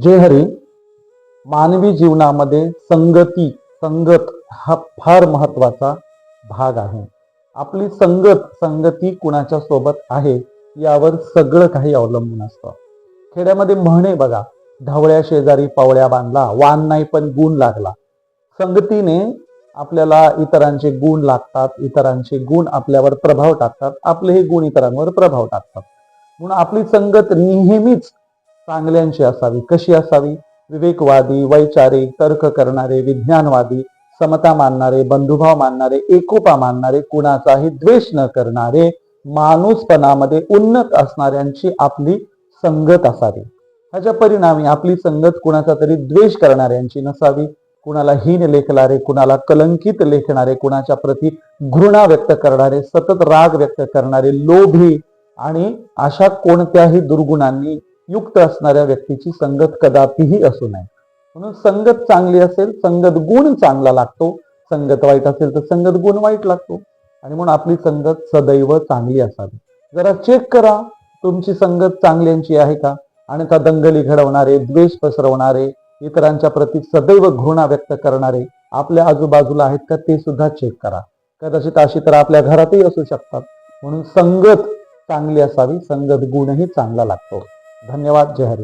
जय हरी. मानवी जीवनामध्ये संगत हा फार महत्वाचा भाग आहे. आपली संगती कुणाच्या सोबत आहे यावर सगळं काही अवलंबून असतं. खेड्यामध्ये म्हणे बघा, ढवळ्या शेजारी पवळ्या बांधला, वान नाही पण गुण लागला. संगतीने आपल्याला इतरांचे गुण लागतात, इतरांचे गुण आपल्यावर प्रभाव टाकतात, आपले हे गुण इतरांवर प्रभाव टाकतात. म्हणून आपली संगत नेहमीच चांगल्यांची असावी. कशी असावी? विवेकवादी, वैचारिक, तर्क करणारे, विज्ञानवादी, समता मानणारे, बंधुभाव मानणारे, एकोपा मानणारे, कुणाचाही द्वेष न करणारे, माणूसपणामध्ये उन्नत असणाऱ्यांची आपली संगत असावी. ह्याच्या परिणामी आपली संगत कुणाचा तरी द्वेष करणाऱ्यांची नसावी. कुणाला हीन लेखणारे, कुणाला कलंकित लेखणारे, कुणाच्या प्रती घृणा व्यक्त करणारे, सतत राग व्यक्त करणारे, लोभी आणि अशा कोणत्याही दुर्गुणांनी युक्त असणाऱ्या व्यक्तीची संगत कदापिही असू नये. म्हणून संगत चांगली असेल, संगत गुण चांगला लागतो. संगत वाईट असेल तर संगत गुण वाईट लागतो. आणि म्हणून आपली संगत सदैव चांगली असावी. जरा चेक करा तुमची संगत चांगल्यांची आहे का? आणि त्या दंगली घडवणारे, द्वेष पसरवणारे, इतरांच्या प्रती सदैव घृणा व्यक्त करणारे आपल्या आजूबाजूला आहेत का ते सुद्धा चेक करा. कदाचित अशी तर आपल्या घरातही असू शकतात. म्हणून संगत चांगली असावी, संगत गुणही चांगला लागतो. धन्यवाद. जय हरी.